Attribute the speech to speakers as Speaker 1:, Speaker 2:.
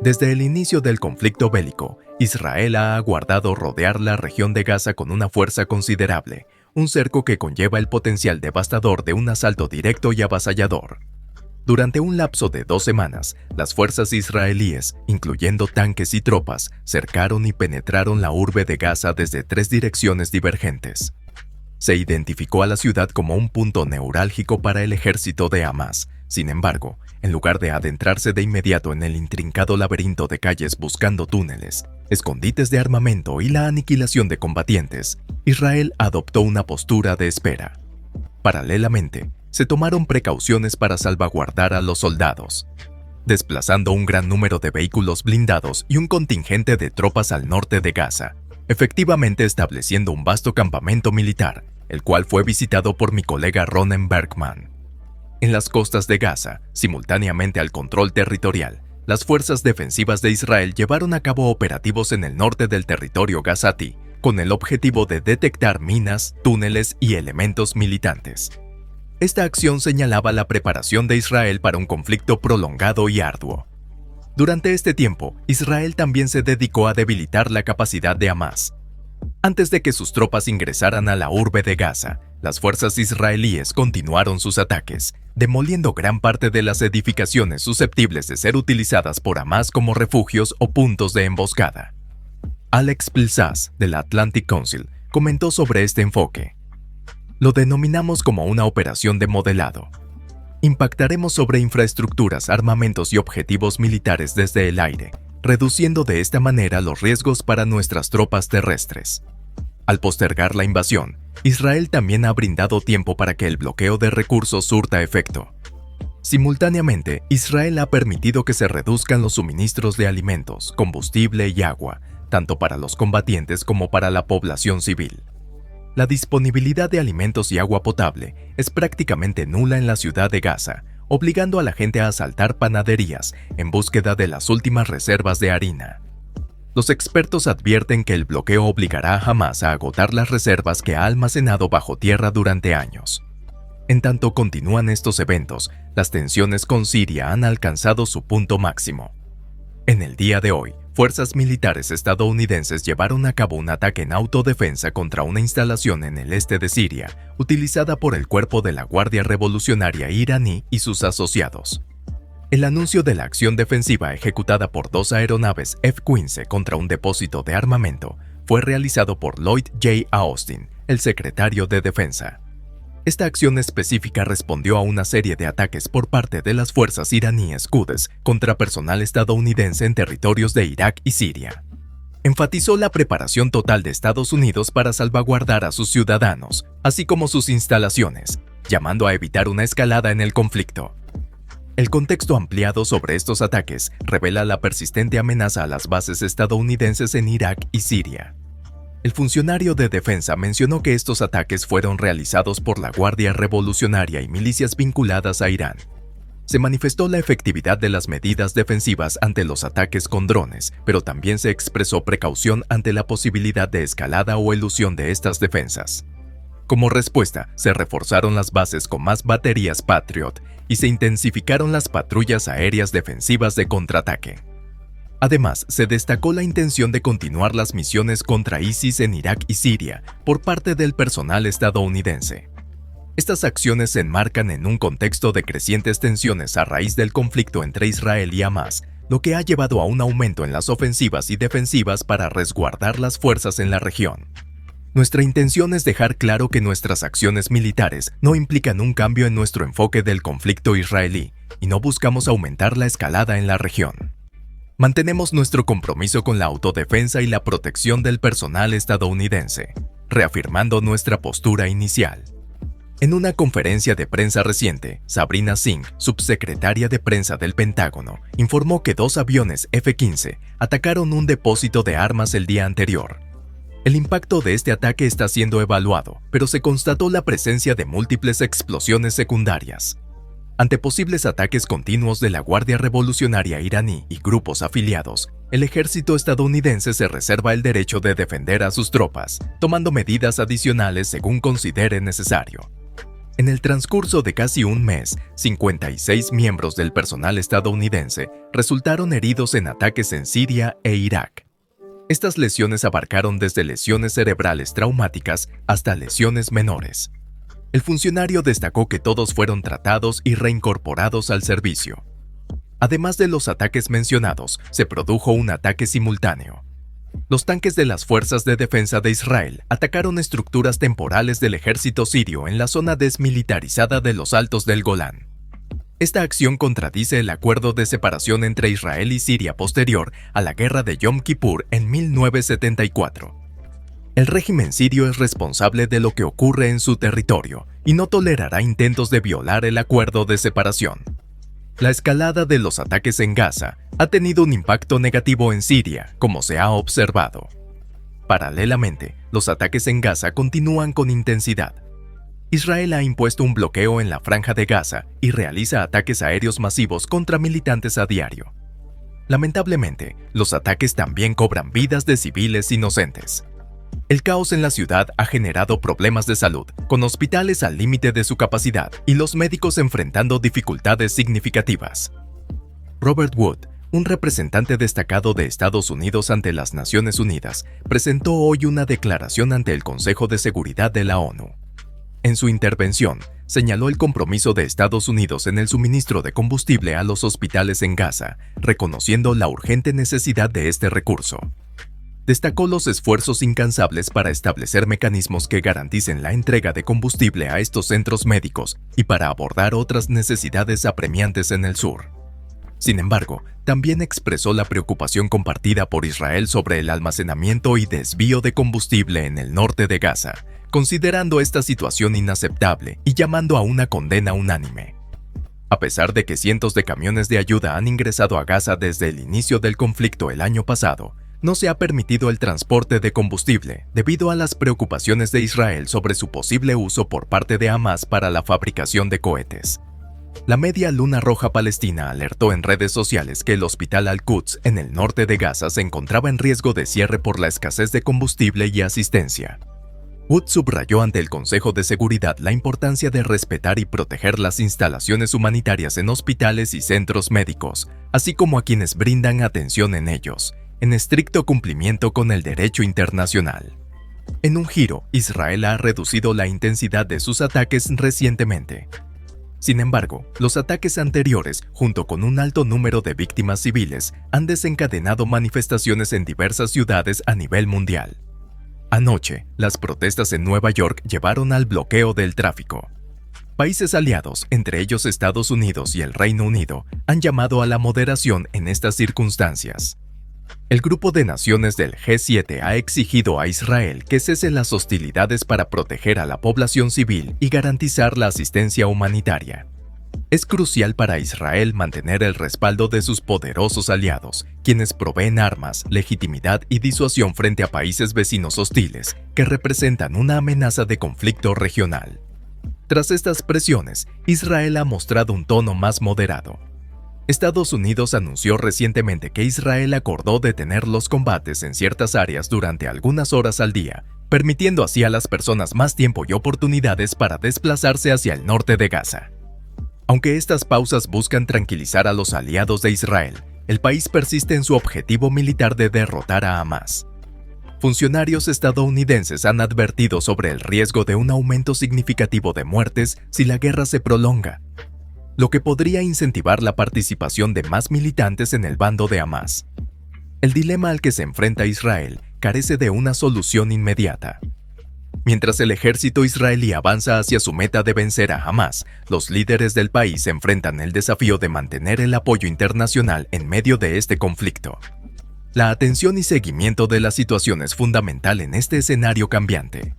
Speaker 1: Desde el inicio del conflicto bélico, Israel ha aguardado rodear la región de Gaza con una fuerza considerable, un cerco que conlleva el potencial devastador de un asalto directo y avasallador. Durante un lapso de 2 semanas, las fuerzas israelíes, incluyendo tanques y tropas, cercaron y penetraron la urbe de Gaza desde 3 direcciones divergentes. Se identificó a la ciudad como un punto neurálgico para el ejército de Hamás. Sin embargo, en lugar de adentrarse de inmediato en el intrincado laberinto de calles buscando túneles, escondites de armamento y la aniquilación de combatientes, Israel adoptó una postura de espera. Paralelamente, se tomaron precauciones para salvaguardar a los soldados, desplazando un gran número de vehículos blindados y un contingente de tropas al norte de Gaza, efectivamente estableciendo un vasto campamento militar, el cual fue visitado por mi colega Ronen Bergman. En las costas de Gaza, simultáneamente al control territorial, las fuerzas defensivas de Israel llevaron a cabo operativos en el norte del territorio gazatí, con el objetivo de detectar minas, túneles y elementos militantes. Esta acción señalaba la preparación de Israel para un conflicto prolongado y arduo. Durante este tiempo, Israel también se dedicó a debilitar la capacidad de Hamás. Antes de que sus tropas ingresaran a la urbe de Gaza, las fuerzas israelíes continuaron sus ataques, demoliendo gran parte de las edificaciones susceptibles de ser utilizadas por Hamás como refugios o puntos de emboscada. Alex Pilsas, del Atlantic Council, comentó sobre este enfoque. Lo denominamos como una operación de modelado. Impactaremos sobre infraestructuras, armamentos y objetivos militares desde el aire, reduciendo de esta manera los riesgos para nuestras tropas terrestres. Al postergar la invasión, Israel también ha brindado tiempo para que el bloqueo de recursos surta efecto. Simultáneamente, Israel ha permitido que se reduzcan los suministros de alimentos, combustible y agua, tanto para los combatientes como para la población civil. La disponibilidad de alimentos y agua potable es prácticamente nula en la ciudad de Gaza, obligando a la gente a asaltar panaderías en búsqueda de las últimas reservas de harina. Los expertos advierten que el bloqueo obligará a Hamás a agotar las reservas que ha almacenado bajo tierra durante años. En tanto continúan estos eventos, las tensiones con Siria han alcanzado su punto máximo. En el día de hoy, fuerzas militares estadounidenses llevaron a cabo un ataque en autodefensa contra una instalación en el este de Siria, utilizada por el cuerpo de la Guardia Revolucionaria iraní y sus asociados. El anuncio de la acción defensiva ejecutada por 2 aeronaves F-15 contra un depósito de armamento fue realizado por Lloyd J. Austin, el secretario de Defensa. Esta acción específica respondió a una serie de ataques por parte de las fuerzas iraníes Quds contra personal estadounidense en territorios de Irak y Siria. Enfatizó la preparación total de Estados Unidos para salvaguardar a sus ciudadanos, así como sus instalaciones, llamando a evitar una escalada en el conflicto. El contexto ampliado sobre estos ataques revela la persistente amenaza a las bases estadounidenses en Irak y Siria. El funcionario de defensa mencionó que estos ataques fueron realizados por la Guardia Revolucionaria y milicias vinculadas a Irán. Se manifestó la efectividad de las medidas defensivas ante los ataques con drones, pero también se expresó precaución ante la posibilidad de escalada o elusión de estas defensas. Como respuesta, se reforzaron las bases con más baterías Patriot y se intensificaron las patrullas aéreas defensivas de contraataque. Además, se destacó la intención de continuar las misiones contra ISIS en Irak y Siria por parte del personal estadounidense. Estas acciones se enmarcan en un contexto de crecientes tensiones a raíz del conflicto entre Israel y Hamás, lo que ha llevado a un aumento en las ofensivas y defensivas para resguardar las fuerzas en la región. Nuestra intención es dejar claro que nuestras acciones militares no implican un cambio en nuestro enfoque del conflicto israelí y no buscamos aumentar la escalada en la región. Mantenemos nuestro compromiso con la autodefensa y la protección del personal estadounidense, reafirmando nuestra postura inicial. En una conferencia de prensa reciente, Sabrina Singh, subsecretaria de prensa del Pentágono, informó que 2 aviones F-15 atacaron un depósito de armas el día anterior. El impacto de este ataque está siendo evaluado, pero se constató la presencia de múltiples explosiones secundarias. Ante posibles ataques continuos de la Guardia Revolucionaria iraní y grupos afiliados, el ejército estadounidense se reserva el derecho de defender a sus tropas, tomando medidas adicionales según considere necesario. En el transcurso de casi un mes, 56 miembros del personal estadounidense resultaron heridos en ataques en Siria e Irak. Estas lesiones abarcaron desde lesiones cerebrales traumáticas hasta lesiones menores. El funcionario destacó que todos fueron tratados y reincorporados al servicio. Además de los ataques mencionados, se produjo un ataque simultáneo. Los tanques de las Fuerzas de Defensa de Israel atacaron estructuras temporales del ejército sirio en la zona desmilitarizada de los Altos del Golán. Esta acción contradice el acuerdo de separación entre Israel y Siria posterior a la guerra de Yom Kippur en 1974. El régimen sirio es responsable de lo que ocurre en su territorio y no tolerará intentos de violar el acuerdo de separación. La escalada de los ataques en Gaza ha tenido un impacto negativo en Siria, como se ha observado. Paralelamente, los ataques en Gaza continúan con intensidad. Israel ha impuesto un bloqueo en la franja de Gaza y realiza ataques aéreos masivos contra militantes a diario. Lamentablemente, los ataques también cobran vidas de civiles inocentes. El caos en la ciudad ha generado problemas de salud, con hospitales al límite de su capacidad y los médicos enfrentando dificultades significativas. Robert Wood, un representante destacado de Estados Unidos ante las Naciones Unidas, presentó hoy una declaración ante el Consejo de Seguridad de la ONU. En su intervención, señaló el compromiso de Estados Unidos en el suministro de combustible a los hospitales en Gaza, reconociendo la urgente necesidad de este recurso. Destacó los esfuerzos incansables para establecer mecanismos que garanticen la entrega de combustible a estos centros médicos y para abordar otras necesidades apremiantes en el sur. Sin embargo, también expresó la preocupación compartida por Israel sobre el almacenamiento y desvío de combustible en el norte de Gaza, considerando esta situación inaceptable y llamando a una condena unánime. A pesar de que cientos de camiones de ayuda han ingresado a Gaza desde el inicio del conflicto el año pasado, no se ha permitido el transporte de combustible debido a las preocupaciones de Israel sobre su posible uso por parte de Hamás para la fabricación de cohetes. La Media Luna Roja Palestina alertó en redes sociales que el hospital Al-Quds en el norte de Gaza se encontraba en riesgo de cierre por la escasez de combustible y asistencia. Wood subrayó ante el Consejo de Seguridad la importancia de respetar y proteger las instalaciones humanitarias en hospitales y centros médicos, así como a quienes brindan atención en ellos, en estricto cumplimiento con el derecho internacional. En un giro, Israel ha reducido la intensidad de sus ataques recientemente. Sin embargo, los ataques anteriores, junto con un alto número de víctimas civiles, han desencadenado manifestaciones en diversas ciudades a nivel mundial. Anoche, las protestas en Nueva York llevaron al bloqueo del tráfico. Países aliados, entre ellos Estados Unidos y el Reino Unido, han llamado a la moderación en estas circunstancias. El grupo de naciones del G7 ha exigido a Israel que cese las hostilidades para proteger a la población civil y garantizar la asistencia humanitaria. Es crucial para Israel mantener el respaldo de sus poderosos aliados, quienes proveen armas, legitimidad y disuasión frente a países vecinos hostiles que representan una amenaza de conflicto regional. Tras estas presiones, Israel ha mostrado un tono más moderado. Estados Unidos anunció recientemente que Israel acordó detener los combates en ciertas áreas durante algunas horas al día, permitiendo así a las personas más tiempo y oportunidades para desplazarse hacia el norte de Gaza. Aunque estas pausas buscan tranquilizar a los aliados de Israel, el país persiste en su objetivo militar de derrotar a Hamás. Funcionarios estadounidenses han advertido sobre el riesgo de un aumento significativo de muertes si la guerra se prolonga, lo que podría incentivar la participación de más militantes en el bando de Hamás. El dilema al que se enfrenta Israel carece de una solución inmediata. Mientras el ejército israelí avanza hacia su meta de vencer a Hamás, los líderes del país enfrentan el desafío de mantener el apoyo internacional en medio de este conflicto. La atención y seguimiento de la situación es fundamental en este escenario cambiante.